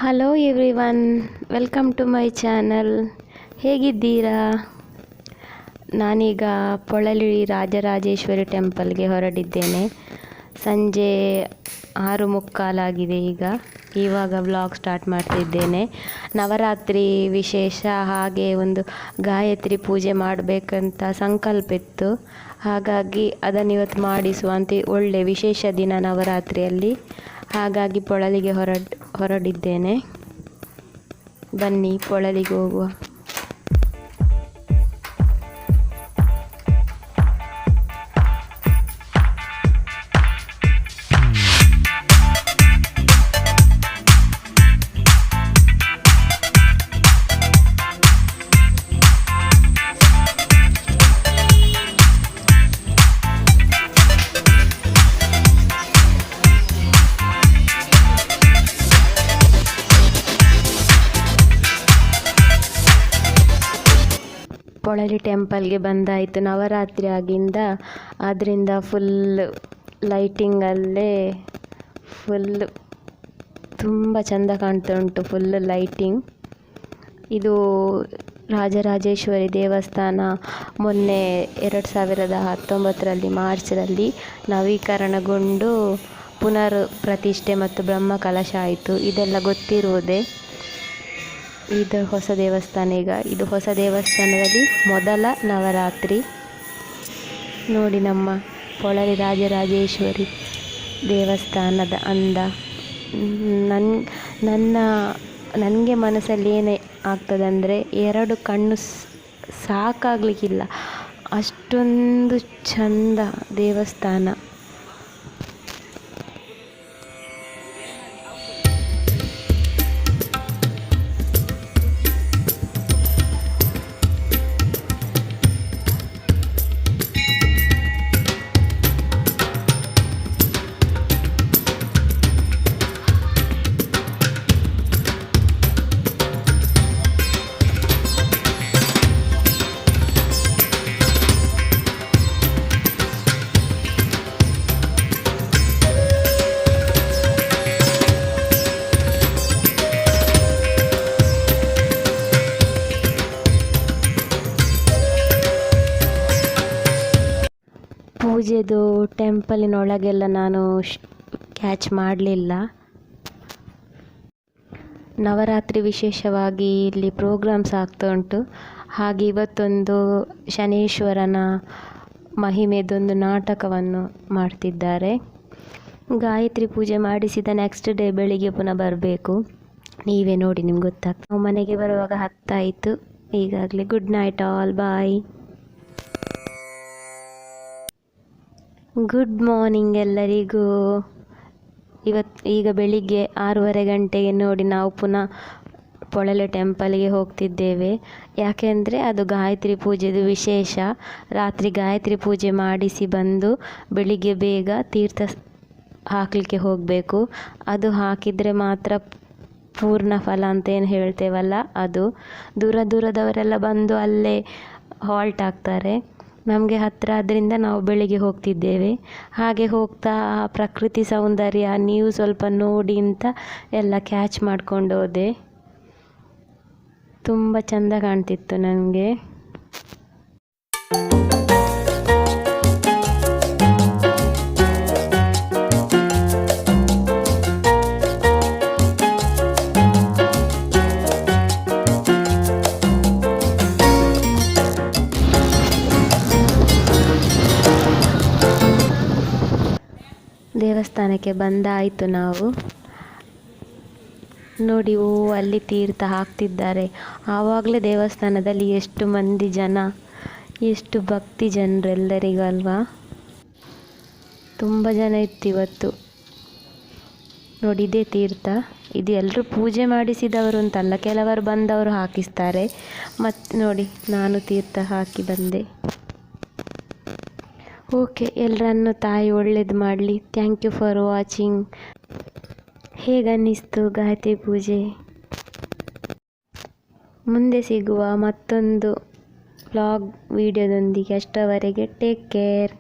Hello everyone, welcome to my channel. ಹೇಗಿದ್ದೀರಾ? ನಾನೀಗ ಪೊಳಲಿ ರಾಜರಾಜೇಶ್ವರಿ ಟೆಂಪಲ್ಗೆ ಹೊರಟಿದ್ದೇನೆ. ಸಂಜೆ 6:45 ಇವಾಗ ವ್ಲಾಗ್ ಸ್ಟಾರ್ಟ್ ಮಾಡ್ತಿದ್ದೇನೆ. ನವರಾತ್ರಿ ವಿಶೇಷ, ಹಾಗೆ ಒಂದು ಗಾಯತ್ರಿ ಪೂಜೆ ಮಾಡಬೇಕಂತ ಸಂಕಲ್ಪ ಇತ್ತು. ಹಾಗಾಗಿ ಅದನ್ನು ಇವತ್ತು ಮಾಡಿಸುವಂತೆ ಒಳ್ಳೆ ವಿಶೇಷ ದಿನ ನವರಾತ್ರಿಯಲ್ಲಿ. ಹಾಗಾಗಿ ಪೊಳಲಿಗೆ ಹೊರಟಿದ್ದೇನೆ. ಬನ್ನಿ ಪೊಳಲಿಗೆ ಹೋಗುವ. ಪೊಳಲಿ ಟೆಂಪಲ್ಗೆ ಬಂದಾಯಿತು. ನವರಾತ್ರಿ ಆಗಿಂದ ಅದರಿಂದ ಫುಲ್ ಲೈಟಿಂಗಲ್ಲೇ ತುಂಬ ಚೆಂದ ಕಾಣ್ತಾ ಉಂಟು. Full lighting. ಇದು ರಾಜರಾಜೇಶ್ವರಿ ದೇವಸ್ಥಾನ ಮೊನ್ನೆ 2019 ಮಾರ್ಚ್ರಲ್ಲಿ ನವೀಕರಣಗೊಂಡು ಪುನರ್ ಪ್ರತಿಷ್ಠೆ ಮತ್ತು ಬ್ರಹ್ಮ ಕಲಶ ಆಯಿತು. ಇದೆಲ್ಲ ಗೊತ್ತಿರುವುದೇ. ಇದು ಹೊಸ ದೇವಸ್ಥಾನ. ಇದು ಹೊಸ ದೇವಸ್ಥಾನದಲ್ಲಿ ಮೊದಲ ನವರಾತ್ರಿ. ನೋಡಿ ನಮ್ಮ ಪೊಳಲಿ ರಾಜರಾಜೇಶ್ವರಿ ದೇವಸ್ಥಾನದ ಅಂದ. ನನಗೆ ಮನಸ್ಸಲ್ಲಿ ಏನೇ ಆಗ್ತದಂದರೆ 2 ಕಣ್ಣು ಸಾಕಾಗಲಿಕ್ಕಿಲ್ಲ, ಅಷ್ಟೊಂದು ಚಂದ ದೇವಸ್ಥಾನ. ಪೂಜೆದು ಟೆಂಪಲಿನೊಳಗೆಲ್ಲ ನಾನು ಕ್ಯಾಚ್ ಮಾಡಲಿಲ್ಲ. ನವರಾತ್ರಿ ವಿಶೇಷವಾಗಿ ಇಲ್ಲಿ ಪ್ರೋಗ್ರಾಮ್ಸ್ ಆಗ್ತಾ ಉಂಟು. ಹಾಗೆ ಇವತ್ತೊಂದು ಶನೇಶ್ವರನ ಮಹಿಮೆದೊಂದು ನಾಟಕವನ್ನು ಮಾಡ್ತಿದ್ದಾರೆ. ಗಾಯತ್ರಿ ಪೂಜೆ ಮಾಡಿಸಿದ ನೆಕ್ಸ್ಟ್ ಡೇ ಬೆಳಿಗ್ಗೆ ಪುನಃ ಬರಬೇಕು. ನೀವೇ ನೋಡಿ, ನಿಮ್ಗೆ ಗೊತ್ತಾಗ್ತದೆ. ನಾವು ಮನೆಗೆ ಬರುವಾಗ 10 ಆಯಿತು ಈಗಾಗಲೇ. ಗುಡ್ ನೈಟ್ ಆಲ್, ಬಾಯ್. ಗುಡ್ ಮಾರ್ನಿಂಗ್ ಎಲ್ಲರಿಗೂ. ಈಗ ಬೆಳಿಗ್ಗೆ 6:30 ಗಂಟೆಗೆ ನೋಡಿ ನಾವು ಪುನಃ ಪೊಳಲಿ ಟೆಂಪಲ್ಗೆ ಹೋಗ್ತಿದ್ದೇವೆ. ಯಾಕೆಂದರೆ ಅದು ಗಾಯತ್ರಿ ಪೂಜೆದು ವಿಶೇಷ. ರಾತ್ರಿ ಗಾಯತ್ರಿ ಪೂಜೆ ಮಾಡಿಸಿ ಬಂದು ಬೆಳಿಗ್ಗೆ ಬೇಗ ತೀರ್ಥ ಹಾಕಲಿಕ್ಕೆ ಹೋಗಬೇಕು. ಅದು ಹಾಕಿದರೆ ಮಾತ್ರ ಪೂರ್ಣ ಫಲ ಅಂತ ಏನು ಹೇಳ್ತೇವಲ್ಲ ಅದು. ದೂರದವರೆಲ್ಲ ಬಂದು ಅಲ್ಲೇ ಹಾಲ್ಟ್ ಆಗ್ತಾರೆ. ನಮಗೆ ಹತ್ತಿರ ಆದ್ದರಿಂದ ನಾವು ಬೆಳಿಗ್ಗೆ ಹೋಗ್ತಿದ್ದೇವೆ. ಹಾಗೆ ಹೋಗ್ತಾ ಪ್ರಕೃತಿ ಸೌಂದರ್ಯ ನೀವು ಸ್ವಲ್ಪ ನೋಡಿ ಅಂತ ಎಲ್ಲ ಕ್ಯಾಚ್ ಮಾಡ್ಕೊಂಡು ಹೋದೆ. ತುಂಬ ಚೆಂದ ಕಾಣ್ತಿತ್ತು ನನಗೆ. ದೇವಸ್ಥಾನಕ್ಕೆ ಬಂದಾಯಿತು ನಾವು. ನೋಡಿ, ಅಲ್ಲಿ ತೀರ್ಥ ಹಾಕ್ತಿದ್ದಾರೆ. ಆವಾಗಲೇ ದೇವಸ್ಥಾನದಲ್ಲಿ ಎಷ್ಟು ಮಂದಿ ಜನ, ಎಷ್ಟು ಭಕ್ತಿ ಜನರೆಲ್ಲರಿಗೂ ಅಲ್ವಾ. ತುಂಬ ಜನ ಇತ್ತು ಇವತ್ತು. ನೋಡಿ, ಇದೇ ತೀರ್ಥ. ಇದು ಎಲ್ಲರೂ ಪೂಜೆ ಮಾಡಿಸಿದವರು ಅಂತಲ್ಲ, ಕೆಲವರು ಬಂದವರು ಹಾಕಿಸ್ತಾರೆ. ಮತ್ತು ನೋಡಿ, ನಾನು ತೀರ್ಥ ಹಾಕಿ ಬಂದೆ. ಓಕೆ, ಎಲ್ಲರನ್ನು ತಾಯಿ ಒಳ್ಳೇದು ಮಾಡಲಿ. Thank you for watching. ಹೇಗನ್ನಿಸ್ತು ಗಾಯತ್ರಿ ಪೂಜೆ? ಮುಂದೆ ಸಿಗುವ ಮತ್ತೊಂದು ವ್ಲಾಗ್ ವಿಡಿಯೋದೊಂದಿಗೆ. ಅಷ್ಟರವರೆಗೆ ಟೇಕ್ ಕೇರ್.